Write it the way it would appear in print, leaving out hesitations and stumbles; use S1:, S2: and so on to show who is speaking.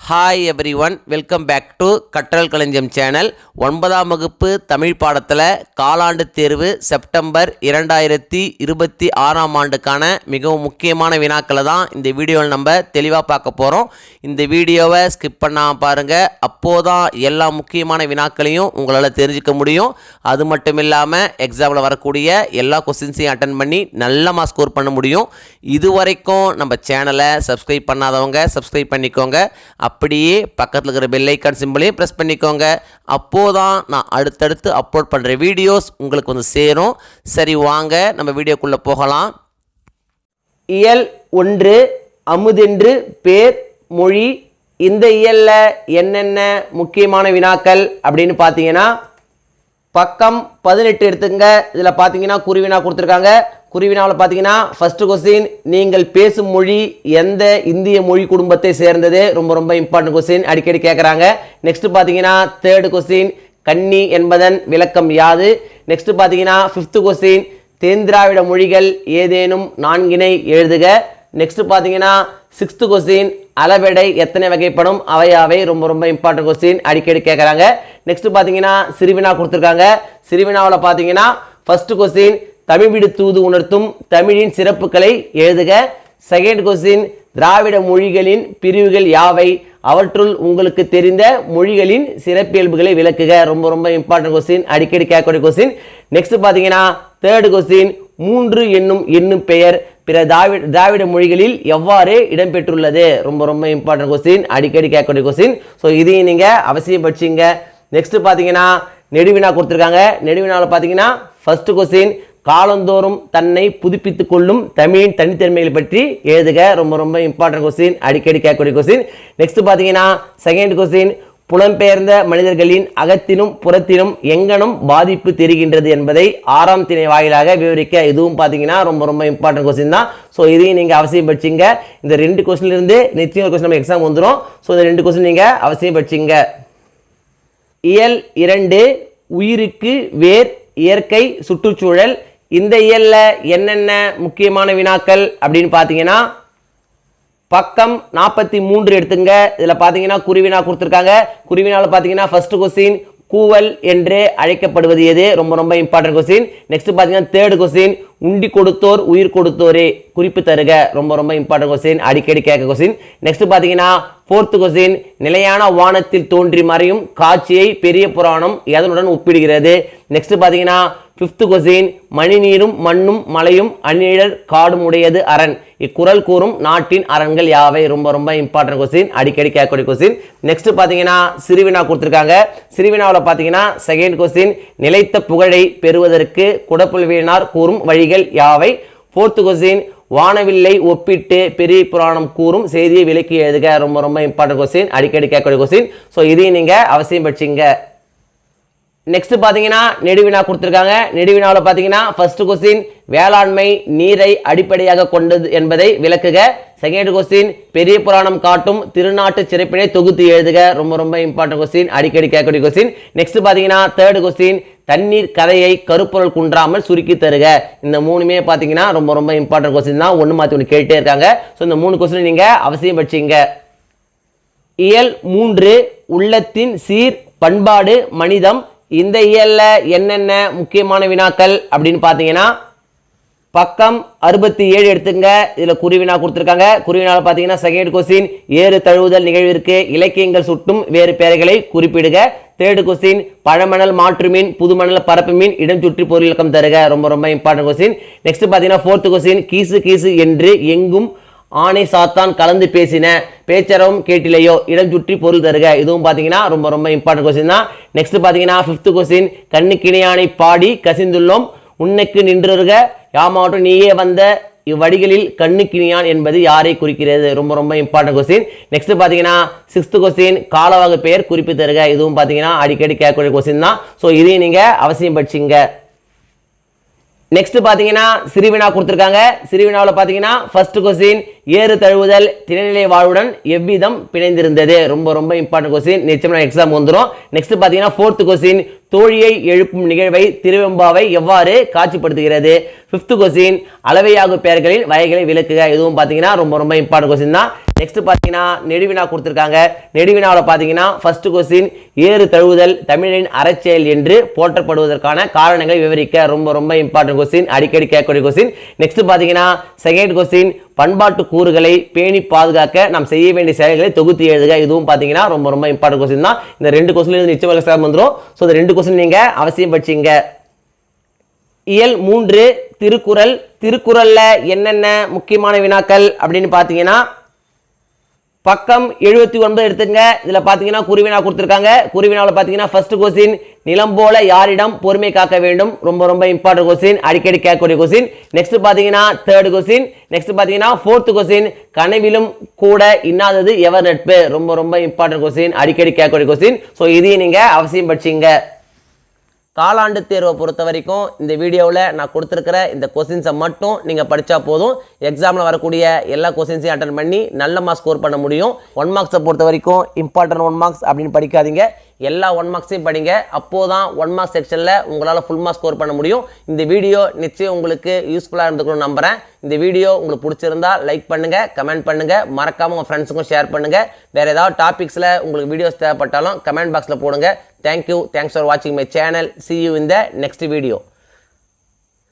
S1: Hi everyone, welcome back to கற்றல் களஞ்சியம் channel. 9ஆம் வகுப்பு தமிழ் பாடத்தில் காலாண்டு தேர்வு செப்டம்பர் 2026ஆம் ஆண்டுக்கான மிகவும் முக்கியமான வினாக்களை தான் இந்த வீடியோவில் நம்ம தெளிவாக பார்க்க போகிறோம். இந்த வீடியோவை ஸ்கிப் பண்ணாமல் பாருங்கள். அப்போதான் எல்லா முக்கியமான வினாக்களையும் உங்களால் தெரிஞ்சுக்க முடியும். அது மட்டும் இல்லாமல் எக்ஸாமில் வரக்கூடிய எல்லா கொஸ்டின்ஸையும் அட்டன் பண்ணி நல்ல மார்க் ஸ்கோர் பண்ண முடியும். இதுவரைக்கும் நம்ம சேனலை சப்ஸ்கிரைப் பண்ணாதவங்க சப்ஸ்கிரைப் பண்ணிக்கோங்க. அப்படியே பக்கத்தில் இருக்கிற பெல் ஐக்கான் சிம்பிளையும் ப்ரெஸ் பண்ணிக்கோங்க. அப்போதான் நான் அடுத்தடுத்து அப்லோட் பண்ணுற வீடியோஸ் உங்களுக்கு வந்து சேரும். சரி, வாங்க நம்ம வீடியோக்குள்ளே போகலாம். இயல் 1 அமுதென்று பேர் மொழி. இந்த இயலில் என்னென்ன முக்கியமான வினாக்கள் அப்படின்னு பார்த்தீங்கன்னா, பக்கம் 18 எடுத்துங்க. இதில் பார்த்தீங்கன்னா குருவினா கொடுத்துருக்காங்க. குருவினாவில் பார்த்தீங்கன்னா ஃபஸ்ட்டு கொஸ்டின், நீங்கள் பேசும் மொழி எந்த இந்திய மொழி குடும்பத்தை சேர்ந்தது? ரொம்ப இம்பார்ட்டன்ட் கொஸ்டின், அடிக்கடி கேட்குறாங்க. நெக்ஸ்ட் பார்த்தீங்கன்னா தேர்டு கொஸ்டின், கன்னி என்பதன் விளக்கம் யாது? நெக்ஸ்ட் பார்த்தீங்கன்னா ஃபிஃப்த்து கொஸ்டின், தென்திராவிட மொழிகள் ஏதேனும் 4 எழுதுக. நெக்ஸ்ட் பார்த்தீங்கன்னா சிக்ஸ்த்து கொஸ்டின், அளவெடை எத்தனை வகைப்படும்? அவையாவை. ரொம்ப இம்பார்ட்டன்ட் கொஸ்டின், அடிக்கடி கேட்குறாங்க. நெக்ஸ்ட் பார்த்தீங்கன்னா சிறுவினா கொடுத்துருக்காங்க. சிறுவினாவில் பார்த்தீங்கன்னா ஃபர்ஸ்ட் கொஸ்டின், தமிழ் விடு தூது உணர்த்தும் தமிழின் சிறப்புகளை எழுதுக. செகண்ட் கொஸ்டின், திராவிட மொழிகளின் பிரிவுகள் யாவை? அவற்றுள் உங்களுக்கு தெரிந்த மொழிகளின் சிறப்பியல்புகளை விளக்குக. ரொம்ப இம்பார்ட்டன்ட் கொஸ்டின், அடிக்கடி கேட்கக்கூடிய கொஸ்டின். நெக்ஸ்ட் பார்த்தீங்கன்னா தேர்டு கொஸ்டின், 3 என்னும் பெயர் பிற திராவிட மொழிகளில் எவ்வாறு இடம்பெற்றுள்ளது? ரொம்ப இம்பார்ட்டன்ட் கொஸ்டின், அடிக்கடி கேட்கக்கூடிய கொஸ்டின். ஸோ இதையும் நீங்கள் அவசியம் படிச்சிங்க. நெக்ஸ்ட் பார்த்தீங்கன்னா நெடுவினா கொடுத்துருக்காங்க. நெடுவினாவில் பார்த்தீங்கன்னா ஃபர்ஸ்ட் கொஸ்டின், காலந்தோறும் தன்னை புதுப்பித்துக் கொள்ளும் தமிழின் தனித்தன்மைகளை பற்றி எழுதுக. ரொம்ப இம்பார்ட்டன்ட் கொஸ்டின், அடிக்கடி கேட்கக்கூடிய கொஸ்டின். நெக்ஸ்ட் பார்த்தீங்கன்னா செகண்ட் கொஸ்டின், புலம்பெயர்ந்த மனிதர்களின் அகத்திலும் புறத்திலும் எங்கனும் பாதிப்பு தெரிகின்றது என்பதை 6ஆம் திணை வாயிலாக விவரிக்க. இதுவும் பார்த்தீங்கன்னா ரொம்ப இம்பார்ட்டன்ட் கொஸ்டின் தான். ஸோ இதையும் நீங்கள் அவசியம் படிச்சிங்க. இந்த 2 கொஸ்டின்லேருந்து நிச்சயம் கொஸ்டின் நம்ம எக்ஸாம் வந்துடும். ஸோ இந்த 2 கொஸ்டின் நீங்கள் அவசியம் படிச்சிங்க. இயல் 2 உயிருக்கு வேர் இயற்கை சுற்றுச்சூழல். இந்த இயலில் என்னென்ன முக்கியமான வினாக்கள் அப்படின்னு பார்த்தீங்கன்னா, பக்கம் 43 எடுத்துங்க. இதில் பார்த்தீங்கன்னா குருவினா கொடுத்துருக்காங்க. குருவினாவில் பார்த்தீங்கன்னா ஃபர்ஸ்ட் கொஸ்டின், கூவல் என்று அழைக்கப்படுவது எது? ரொம்ப இம்பார்ட்டன்ட் கொஸ்டின். நெக்ஸ்ட் பார்த்தீங்கன்னா தேர்டு கொஸ்டின், உண்டி கொடுத்தோர் உயிர் கொடுத்தோரே குறிப்பு தருக. ரொம்ப இம்பார்ட்டன்ட் கொஸ்டின், அடிக்கடி கேட்க கொஸ்டின். நெக்ஸ்ட் பார்த்தீங்கன்னா ஃபோர்த்து கொஸ்டின், நிலையான வானத்தில் தோன்றி மறையும் காட்சியை பெரிய புராணம் எதனுடன் ஒப்பிடுகிறது? நெக்ஸ்ட் பார்த்தீங்கன்னா ஃபிஃப்த்து கொஸ்டின், மணி நீரும் மண்ணும் மலையும் அந்நிழல் காடும் உடையது அரண், இக்குறள் கூறும் நாட்டின் அரண்கள் யாவை? ரொம்ப இம்பார்ட்டன்ட் கொஸ்டின், அடிக்கடி கேட்கக்கூடிய கொஸ்டின். நெக்ஸ்ட் பார்த்தீங்கன்னா சிறுவினா கொடுத்துருக்காங்க. சிறுவினாவில் பார்த்தீங்கன்னா செகண்ட் கொஸ்டின், நிலைத்த புகழை பெறுவதற்கு குடப்புலவியினார் கூறும் வழிகள் யாவை? ஃபோர்த்து கொஸ்டின், வானவில்லை ஒப்பிட்டு பெரிய புராணம் கூறும் செய்தியை விலக்கி எழுதுக. ரொம்ப இம்பார்ட்டன்ட் கொஸ்டின், அடிக்கடி கேட்கக்கூடிய கொஸ்டின். ஸோ இதையும் நீங்கள் அவசியம் படிச்சிங்க. நெக்ஸ்ட் பார்த்தீங்கன்னா நெடுவினா கொடுத்துருக்காங்க. நெடுவினாவில் பார்த்தீங்கன்னா ஃபர்ஸ்ட் கொஸ்டின், வேளாண்மை நீரை அடிப்படையாக கொண்டது என்பதை விளக்குக. செகண்ட் கொஸ்டின், பெரிய புராணம் காட்டும் திருநாட்டு சிறப்பினை தொகுத்து எழுதுக. ரொம்ப இம்பார்ட்டன்ட் கொஸ்டின், அடிக்கடி கேட்கக்கூடிய கொஸ்டின். நெக்ஸ்ட் பார்த்தீங்கன்னா தேர்ட் கொஸ்டின், தண்ணீர் கதையை கருப்பொருள் குன்றாமல் சுருக்கி தருக. இந்த 3மே பார்த்தீங்கன்னா ரொம்ப இம்பார்ட்டன்ட் கொஸ்டின் தான். ஒன்று மாற்றி ஒன்று கேட்டே இருக்காங்க. ஸோ இந்த 3 கொஸ்டின் நீங்கள் அவசியம் படிச்சிங்க. இயல் 3 உள்ளத்தின் சீர் பண்பாடு மனிதம். இந்த இயலில் என்னென்ன முக்கியமான வினாக்கள் அப்படின்னு பார்த்தீங்கன்னா, பக்கம் 67 எடுத்துங்க. இதில் குருவினா கொடுத்துருக்காங்க. குருவினாவில் பார்த்தீங்கன்னா செகண்ட் கொஸ்டின், ஏறு தழுவுதல் நிகழ்விற்கு இலக்கியங்கள் சுட்டும் வேறு பெயர்களை குறிப்பிடுக. தேர்டு கொஸ்டின், பழமணல் மாற்றுமீன் புதுமணல் பரப்பு மீன் இடம் சுற்றி பொருள் விளக்கம் தருக. ரொம்ப இம்பார்ட்டன்ட் கொஸ்டின். நெக்ஸ்ட் பார்த்தீங்கன்னா ஃபோர்த்து கொஸ்டின், கீசு என்று எங்கும் ஆணை சாத்தான் கலந்து பேசின பேச்சரவும் கேட்டிலையோ இடம் சுற்றி பொருள் தருக. இதுவும் பார்த்தீங்கன்னா ரொம்ப இம்பார்ட்டன்ட் கொஸ்டின் தான். நெக்ஸ்ட் பார்த்தீங்கன்னா ஃபிஃப்த் கொஸ்டின், கண்ணுக்கிணையானை பாடி கசிந்துள்ளோம் உன்னைக்கு நின்றுக யாமாவட்டும் நீயே வந்த இவ்வடிகளில் கண்ணுக்கிணியான் என்பது யாரை குறிக்கிறது? ரொம்ப இம்பார்ட்டன்ட் கொஸ்டின். நெக்ஸ்ட் பார்த்தீங்கன்னா சிக்ஸ்த் கொஸ்டின், காலவகை பெயர் குறிப்பு தருக. இதுவும் பார்த்தீங்கன்னா அடிக்கடி கேட்கக்கூடிய கொஸ்டின் தான். ஸோ இதையும் நீங்கள் அவசியம் படிச்சிங்க. நெக்ஸ்ட் பார்த்தீங்கன்னா சிறுவினா கொடுத்துருக்காங்க. சிறுவினாவில் பார்த்தீங்கன்னா ஃபர்ஸ்ட் கொஸ்டின், ஏறு தழுவுதல் திணைநிலை வாழ்வுடன் எவ்விதம் பிணைந்திருந்தது? ரொம்ப இம்பார்ட்டன்ட் கொஸ்டின், நிச்சயமா எக்ஸாம் வந்துடும். நெக்ஸ்ட் பார்த்தீங்கன்னா ஃபோர்த் கொஸ்டின், தோழியை எழுப்பும் நிகழ்வை திருவெம்பாவை எவ்வாறு காட்சிப்படுத்துகிறது? ஃபிஃப்த் கொஸ்டின், அளவையாகு பெயர்களின் வகைகளை விளக்குக. இதுவும் பார்த்தீங்கன்னா ரொம்ப இம்பார்ட்டன்ட் கொஸ்டின் தான். நெக்ஸ்ட் பார்த்தீங்கன்னா நெடுவினா கொடுத்துருக்காங்க. நெடுவினாவில் பார்த்தீங்கன்னா ஃபர்ஸ்ட் கொஸ்டின் ஏறு தழுவுதல் தமிழின் அறச்செயல் என்று போற்றப்படுவதற்கான காரணங்களை விவரிக்க. ரொம்ப ரொம்ப இம்பார்ட்டன்ட் கொஸ்டின், அடிக்கடி கேட்கக்கூடிய கொஸ்டின். நெக்ஸ்ட் பார்த்தீங்கன்னா செகண்ட் கொஸ்டின் பண்பாட்டு கூறுகளை பேணி பாதுகாக்க நாம் செய்ய வேண்டிய செயல்களை தொகுத்து எழுதுக. இதுவும் பார்த்தீங்கன்னா ரொம்ப ரொம்ப இம்பார்ட்டன்ட் கொஸ்டின் தான். இந்த 2 கொஸ்டின் நிச்சயமாக எக்ஸாம் வந்துடும். ஸோ இந்த 2 கொஸ்டின் நீங்கள் அவசியம் படிச்சிங்க. இயல் 3 திருக்குறள். திருக்குறள்ல என்னென்ன முக்கியமான வினாக்கள் அப்படின்னு பார்த்தீங்கன்னா பக்கம் 79 எடுத்துங்க. இதில் பார்த்தீங்கன்னா குருவினா கொடுத்துருக்காங்க. குருவினாவில் பார்த்தீங்கன்னா ஃபர்ஸ்ட் கொஸ்டின் நிலம் போல யாரிடம் பொறுமை காக்க வேண்டும். ரொம்ப ரொம்ப இம்பார்ட்டன்ட் கொஸ்டின், அடிக்கடி கேட்கக்கூடிய கொஸ்டின். நெக்ஸ்ட் பார்த்தீங்கன்னா தேர்ட் கொஸ்டின். நெக்ஸ்ட் பார்த்தீங்கன்னா ஃபோர்த் கொஸ்டின் கனவிலும் கூட இன்னாதது எவர் நட்பு. ரொம்ப ரொம்ப இம்பார்ட்டன்ட் கொஸ்டின், அடிக்கடி கேட்கக்கூடிய கொஸ்டின். ஸோ இதையும் நீங்கள் அவசியம் படிச்சிங்க. காலாண்டு தேர்வை பொறுத்த வரைக்கும் இந்த வீடியோவில் நான் கொடுத்துருக்கிற இந்த கொஸ்டின்ஸை மட்டும் நீங்கள் படித்தா போதும். எக்ஸாமில் வரக்கூடிய எல்லா கொஸ்டின்ஸையும் அட்டன் பண்ணி நல்ல மார்க்ஸ் ஸ்கோர் பண்ண முடியும். 1 மார்க்ஸை பொறுத்த வரைக்கும் இம்பார்ட்டன்ட் 1 மார்க்ஸ் அப்படின்னு படிக்காதீங்க, எல்லா 1 மார்க்ஸையும் படிங்க. அப்போது தான் 1 மார்க்ஸ் செக்ஷனில் உங்களால் ஃபுல் மார்க்ஸ் ஸ்கோர் பண்ண முடியும். இந்த வீடியோ நிச்சயம் உங்களுக்கு யூஸ்ஃபுல்லாக இருந்துக்கணும்னு நம்புகிறேன். இந்த வீடியோ உங்களுக்கு பிடிச்சிருந்தா லைக் பண்ணுங்கள், கமெண்ட் பண்ணுங்கள், மறக்காமல் உங்கள் ஃப்ரெண்ட்ஸுக்கும் ஷேர் பண்ணுங்கள். வேறு ஏதாவது டாபிக்ஸில் உங்களுக்கு வீடியோஸ் தேவைப்பட்டாலும் கமெண்ட் பாக்ஸில் போடுங்க. Thank you. Thanks for watching my channel. See you in the next video.